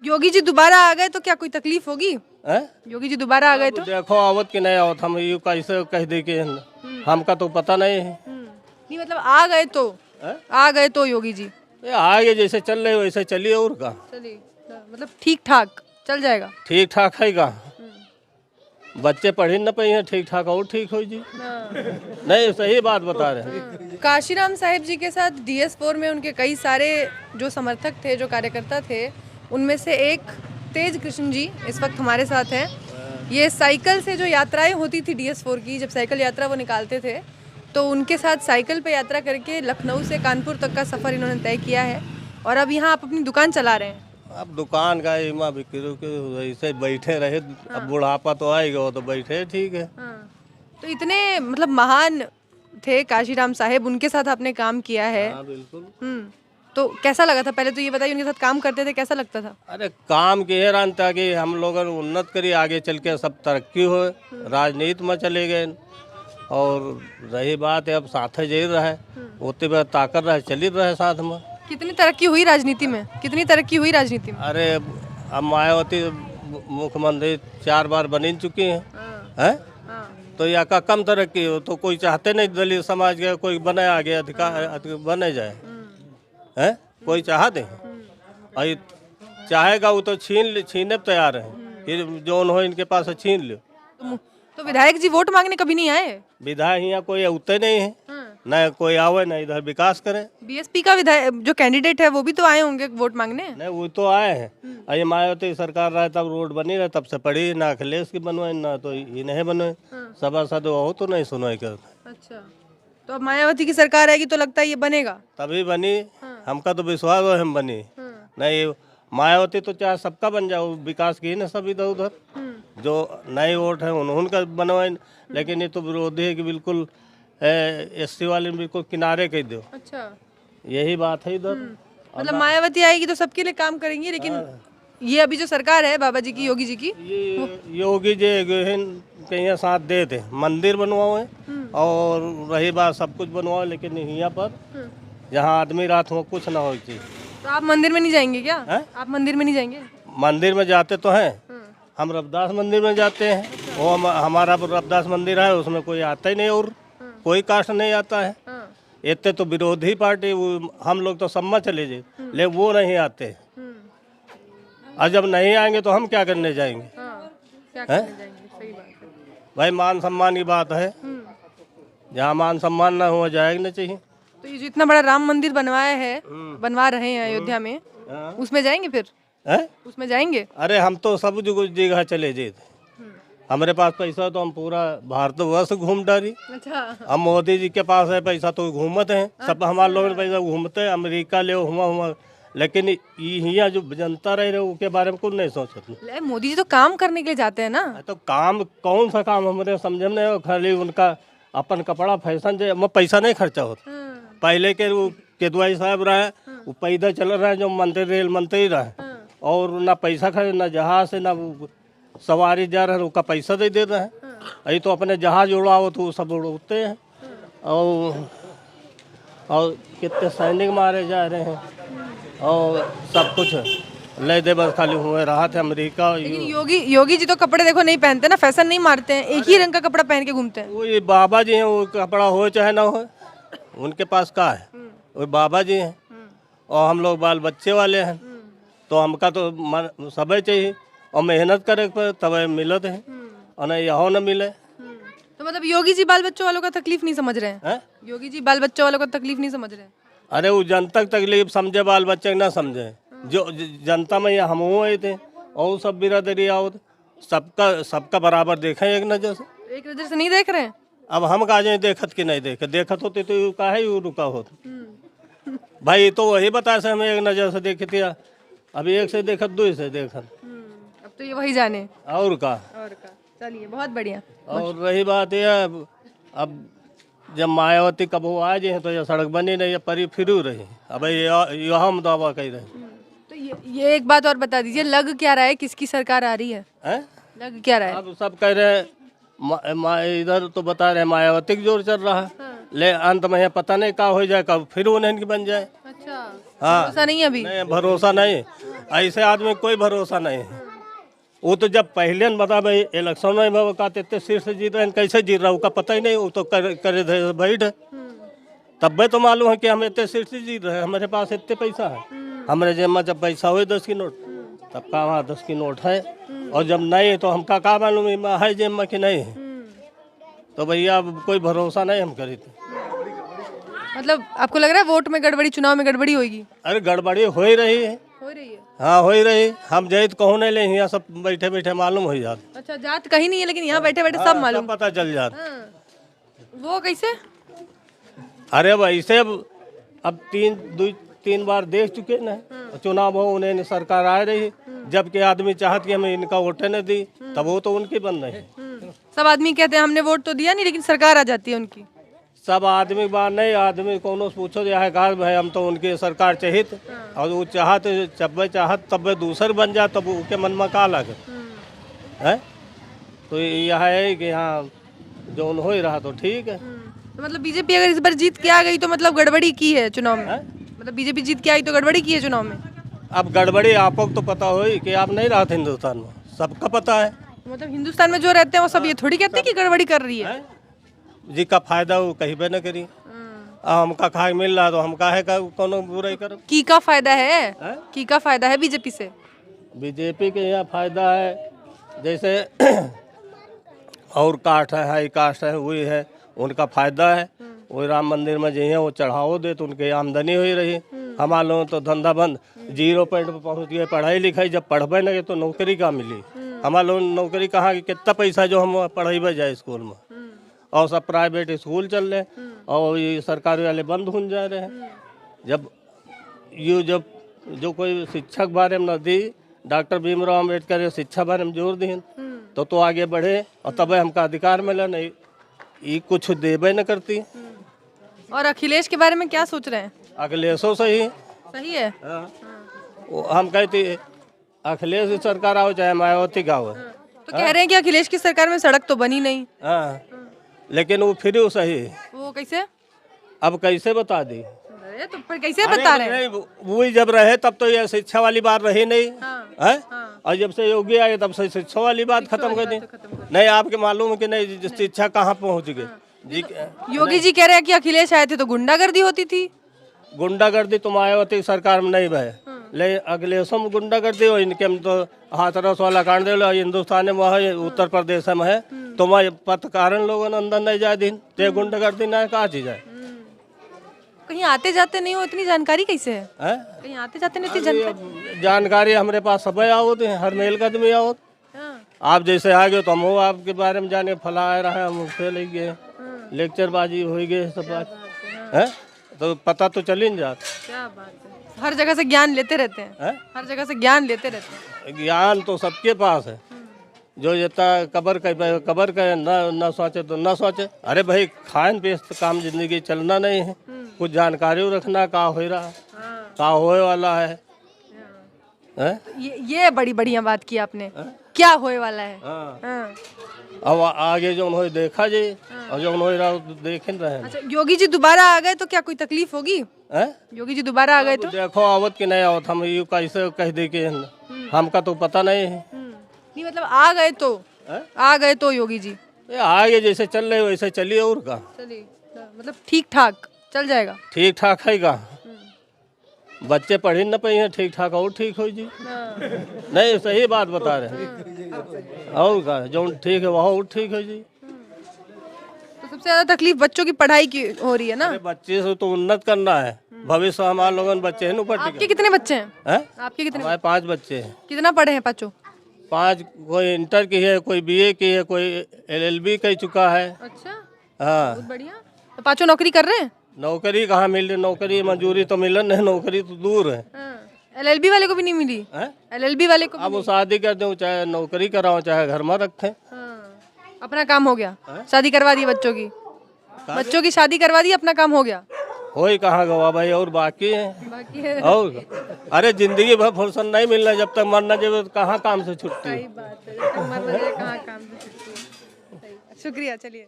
योगी जी दोबारा आ गए तो क्या कोई तकलीफ होगी? हैं? योगी जी दोबारा आ गए तो? देखो आवत कि नहीं आवत, हम ये कैसे कह दे के हमका तो पता नहीं है। नहीं मतलब आ गए तो? हैं? आ गए तो योगी जी ये आगे जैसे चल रहे वैसे चलिए, और का चलिए, मतलब ठीक ठाक चल जाएगा। ठीक ठाक है का। बच्चे पढ़ ही न पाए हैं ठीक ठाक, और ठीक हो जी। नहीं सही बात बता रहे हैं। काशीराम साहिब जी के साथ DS4 में उनके कई सारे जो समर्थक थे, जो कार्यकर्ता थे, उनमें से एक तेज कृष्ण जी इस वक्त हमारे साथ हैं। ये साइकिल से जो यात्राएं होती थी DS4 की, जब साइकिल यात्रा वो निकालते थे तो उनके साथ साइकिल पे यात्रा करके लखनऊ से कानपुर तक का सफ़र इन्होंने तय किया है। और अब यहाँ आप अपनी दुकान चला रहे हैं। अब दुकान का इमा बिक्री के ऐसे बैठे रहे। अब बुढ़ापा तो आएगा, वो तो बैठे ठीक है। तो इतने मतलब महान थे काशीराम साहेब, उनके साथ आपने काम किया है। हाँ बिल्कुल। तो कैसा लगा था? पहले तो ये बताइए, उनके साथ काम करते थे कैसा लगता था? अरे काम के हेरान था कि हम लोग उन्नत करी, आगे चल के सब तरक्की हो, राजनीति में चले गए। और रही बात है अब साथ जी रहे, उतने बार ताकत रहे, चली रहे साथ में। कितनी तरक्की हुई राजनीति में? कितनी तरक्की हुई राजनीति में? अरे अब मायावती मुख्यमंत्री 4 बार बन चुकी हैं, हैं? तो या का कम तरक्की हो, तो कोई चाहते नहीं दलित समाज के कोई बने आगे अधिकार बने जाए, हैं? कोई चाहते हैं? चाहेगा वो तो छीने पे तैयार है, फिर जो हो इनके पास छीन लो। तो विधायक जी वोट मांगने कभी नहीं आए? विधायक यहाँ कोई उतने नहीं है, न कोई आवे न इधर विकास करे। BSP का विधायक जो कैंडिडेट है वो भी तो आए होंगे वोट मांगने। नहीं वो तो आए हैं। ये मायावती सरकार रहे तब रोड बनी रहे, तब से पड़ी ना अखिलेश की बनवाए ना तो ये नहीं बनवाए। सभासद हो तो नहीं सुनवाई करते। अच्छा, तो अब मायावती की सरकार आएगी तो लगता है ये बनेगा? तभी बनी, हमका तो विश्वास है हम बनी। नहीं मायावती तो चाहे सबका बन जाओ, विकास की ना सब इधर उधर जो नए वोट है उनका बनवाए। लेकिन ये तो विरोधी है कि बिल्कुल SC वाले बिल्कुल किनारे कह दो। अच्छा, यही बात है इधर। मतलब मायावती आएगी तो सबके लिए काम करेंगी, लेकिन ये अभी जो सरकार है बाबा जी की, योगी जी की, ये योगी जी कहीं साथ दे थे, मंदिर बनवाओ है और रही बात सब कुछ बनवाओ, लेकिन यहाँ पर जहाँ आदमी रात हो कुछ ना हो चीज। तो आप मंदिर में नहीं जाएंगे क्या? आप मंदिर में नहीं जाएंगे? मंदिर में जाते तो हैं, हम रविदास मंदिर में जाते हैं। वो हमारा रविदास मंदिर है, उसमें कोई आता ही नहीं और कोई कास्ट नहीं आता है। इतने तो विरोधी पार्टी हम लोग तो सम्मा चले जाए, लेकिन वो नहीं आते। और जब नहीं आएंगे तो हम क्या करने जाएंगे? क्या करने जाएंगे? सही बात है भाई, मान सम्मान की बात है, जहाँ मान सम्मान ना हो जाएगा नहीं चाहिए। तो ये जो इतना बड़ा राम मंदिर बनवाया है, बनवा रहे हैं अयोध्या में, उसमें जाएंगे फिर? हैं? उसमें जाएंगे? अरे हम तो सब जगह चले जाते, हमारे पास पैसा है तो हम पूरा भारतवर्ष घूम डाली। अच्छा, हम मोदी जी के पास है पैसा तो घूमते हैं, सब हमारे लोग पैसा घूमते हैं, अमेरिका ले हुआ। लेकिन यहाँ जो जनता रह रहे उसके बारे में कुछ नहीं सोचते। मोदी जी तो काम करने के लिए जाते हैं ना। तो काम कौन सा काम हमारे समझ में नहीं, खाली उनका अपन कपड़ा फैशन जो पैसा नहीं खर्चा होता। पहले के वो केदवाई साहब रहे, वो पैदल चल रहे जो मंत्री रेल मंत्री रहे, और ना पैसा खर्च, ना जहाज से ना सवारी जा रहे हैं, उसका पैसा दे रहे हैं। अभी तो अपने जहाज उड़ाओ तो सब उड़ते हैं, और कितने सैनिक मारे जा रहे हैं, और सब कुछ ले दे बस खाली हुए रहा थे अमेरिका। लेकिन योगी जी तो कपड़े देखो नहीं पहनते ना, फैशन नहीं मारते हैं, एक ही रंग का कपड़ा पहन के घूमते हैं। वो ये बाबा जी हैं, वो कपड़ा हो चाहे ना हो, उनके पास का है, वो बाबा जी हैं। और हम लोग बाल बच्चे वाले हैं, तो हमका तो सब चाहिए और मेहनत करे पर तब मिलत है, और नहीं यहाँ न मिले। तो मतलब योगी जी बाल बच्चों वालों का तकलीफ नहीं समझ रहे हैं? योगी जी बाल बच्चों वालों का तकलीफ नहीं समझ रहे हैं? अरे वो जनता की तकलीफ समझे, बाल बच्चे ना समझे। जो जनता में हम हुए थे और सब बिरादरी आओ, सबका बराबर देखे एक नजर से। एक नजर से नहीं देख रहे हैं? अब हम कहा जाए देखत कि नहीं देखत होते तो काहे रुका होता। भाई तो वही बता से हमें एक नजर से देखी थी, अभी एक से देखत दो से देखत। अब तो ये वही जाने और का। चलिए, बहुत बढ़िया। और रही बात यह, अब जब मायावती कब वो आ जाए तो यह सड़क बनी नहीं, परी फिर रही। अब यह हम दावा कह रहे हैं। तो ये एक बात और बता दीजिए, लग क्या रहा है, किसकी सरकार आ रही है? लग क्या रहा है? अब सब कह रहे हैं, इधर तो बता रहे हैं मायावती की जोर चल रहा है, ले अंत में पता नहीं क्या हो जाए, कब फिर उन्हें की बन जाए। अच्छा, हाँ भरोसा नहीं है अभी। नहीं, भरोसा नहीं, ऐसे आदमी कोई भरोसा नहीं है। वो तो जब पहले न बता भाई इलेक्शन में वो कहते इतने सीट से जीत रहे हैं, कैसे जीत रहा उसका पता ही नहीं, वो तो करे बैठ तब भी तो मालूम है कि हम इतने सीट से जीत रहे हैं, हमारे पास इतने पैसा है। हमारे जेब में जब पैसा हुए 10 की नोट तब का वहाँ 10 की नोट है, और जब नहीं तो हमका का मालूम है जेब में कि नहीं है। तो भैया अब कोई भरोसा नहीं हम करी थे। मतलब आपको लग रहा है वोट में गड़बड़ी, चुनाव में गड़बड़ी होगी? अरे गड़बड़ी हो ही रही है। हो रही है। हाँ हो ही रही, हम जैत कहूँ नहीं ले, यहाँ सब बैठे बैठे मालूम हो जाता। अच्छा, जात कहीं नहीं है लेकिन यहाँ बैठे बैठे सब मालूम। पता चल जाता। वो कैसे? अरे अब ऐसे अब तीन बार देख चुके ना, चुनाव हो उन्हें सरकार आ रही, जबकि आदमी चाहत कि हमें इनका वोट न दी, तब वो तो उनकी बन रही। सब आदमी कहते हैं हमने वोट तो दिया नहीं लेकिन सरकार आ जाती है उनकी। सब आदमी बात नहीं, आदमी कोनो पूछो है कहा भाई हम तो उनकी सरकार चाहित, और वो चाहत जब चाहत तब दूसर बन जाए, तब उसके मन में का लगे है। तो यह है कि हाँ जो हो ही रहा तो ठीक है। तो मतलब बीजेपी अगर इस बार जीत के आ गई तो मतलब गड़बड़ी की है चुनाव में? मतलब बीजेपी जीत के आई तो गड़बड़ी की है चुनाव में? अब गड़बड़ी आपको तो पता हो कि आप नहीं रहते हिंदुस्तान में, सबका पता है। मतलब हिंदुस्तान में जो रहते हैं वो सब ये थोड़ी कहते हैं कि गड़बड़ी कर रही है। जी का फायदा वो कहीं भी न करी, हमका खाए मिल रहा तो हम काहे का कोनो बुराई करो। की का फायदा है? की का फायदा है बीजेपी से? बीजेपी के यहाँ फायदा है, जैसे और कास्ट है, हाई कास्ट है, वही है उनका फायदा है। वही राम मंदिर में जो है वो चढ़ावो दे तो उनकी आमदनी हो ही रही। हमारे लोगों तो धंधा बंद, 0 पॉइंट पर पहुँच गए। पढ़ाई लिखाई जब पढ़बे नहीं तो नौकरी कहाँ मिली? हमारे लोग नौकरी कहाँ की, कितना पैसा जो हम पढ़ेबे जाए स्कूल में, और सब प्राइवेट स्कूल चल रहे, और ये सरकारी वाले बंद हो जा रहे हैं। जब जो कोई शिक्षक बारे में न दी, डॉक्टर भीमराव अम्बेडकर शिक्षा बारे में जोर दी तो आगे बढ़े, और तब हमका अधिकार मिला। नहीं ये कुछ देवे न करती। और अखिलेश के बारे में क्या सोच रहे हैं? अखिलेशो सही है। हम कहते अखिलेश की सरकार आओ चाहे मायावती का हो। तो कह रहे हैं कि अखिलेश की सरकार में सड़क तो बनी नहीं। लेकिन वो फिर सही। वो कैसे? अब कैसे बता दी? अरे तो फिर कैसे बता रहे हैं? वही जब रहे तब तो ये शिक्षा वाली बात रही नहीं है। और जब से योगी आए तब से शिक्षा वाली बात खत्म कर दी। नहीं आपके मालूम है कि नहीं शिक्षा कहाँ पहुँच गई? योगी जी कह रहे हैं कि अखिलेश आए थे तो गुंडागर्दी होती थी। गुंडागर्दी तो मायावती सरकार में नहीं भय, ले अखिलेशों में गुंडागर्दी हो। इनके में तो हाथरस वाला कांड दे लो, हिंदुस्तान में है, उत्तर प्रदेश में है, तो मैं पत्रकारण लोगों ने अंदर नहीं जाए दिन ते गुंडागर्दी ना कहा चीज है। कहीं आते जाते नहीं हो, इतनी जानकारी कैसे है? कहीं आते जाते नहीं इतनी जानकारी हमारे पास सब आवत है, हर मेल कदमी आवत। आप जैसे आ गए तो हम आपके बारे में जाने फला आ रहा है, हम उससे ले गए लेक्चर बाजी हो गए सब बात है, तो पता तो चल ही जाता। क्या बात है, हर जगह से ज्ञान लेते रहते हैं। हर जगह से ज्ञान लेते रहते हैं। ज्ञान तो सबके पास है, जो जितना कबर का न सोचे तो न सोचे। अरे भाई खान पे काम जिंदगी चलना नहीं है, कुछ जानकारी रखना का हो रहा का होए वाला है। ये बड़ी बढ़िया बात की आपने, क्या होए वाला है। अब आगे जो उन्होंने देखा जी, और जो उन्होंने रहा देख रहे हैं। अच्छा, योगी जी दोबारा आ गए तो क्या कोई तकलीफ होगी? योगी जी दोबारा आ गए तो देखो आवत कि नहीं आवत, हम यू कैसे कह दे के हमका तो पता नहीं है। नहीं मतलब आ गए तो योगी जी आगे जैसे चल रहे वैसे चलिए, और का चलिए मतलब ठीक ठाक चल जाएगा। ठीक ठाक है का, बच्चे पढ़ न पाए हैं ठीक ठाक, और ठीक हो जी। नहीं सही बात बता रहे हैं, और का जो ठीक है वह और ठीक है जी। तो सबसे ज्यादा तकलीफ बच्चों की पढ़ाई की हो रही है ना? बच्चे से तो उन्नत करना है, भविष्य हमारे लोगों बच्चे हैं। आपके कितने बच्चे हैं? आपके कितने? हमारे 5 बच्चे हैं। कितना पढ़े हैं पाँचों? 5, कोई इंटर की है, कोई BA की है, कोई LLB कर चुका है। अच्छा, हाँ बहुत बढ़िया। तो पाँचों नौकरी कर रहे हैं? नौकरी कहाँ मिल रही, नौकरी मंजूरी तो मिलन नहीं, नौकरी तो दूर है। LLB वाले को भी नहीं मिली? LLB वाले को अब वो शादी कर दो, चाहे नौकरी कराओ, चाहे घर में रखें। अपना काम हो गया, शादी करवा दी बच्चों की शादी करवा दी, अपना काम हो गया। हो ही कहाँ गवा भाई, और बाकी है। और अरे जिंदगी भर फुर्सत नहीं मिलना, जब तक मरना जब कहाँ काम से छुट्टी। सही बात है, जब तक मरना जाए कहाँ काम से छुट्टी। शुक्रिया, चलिए।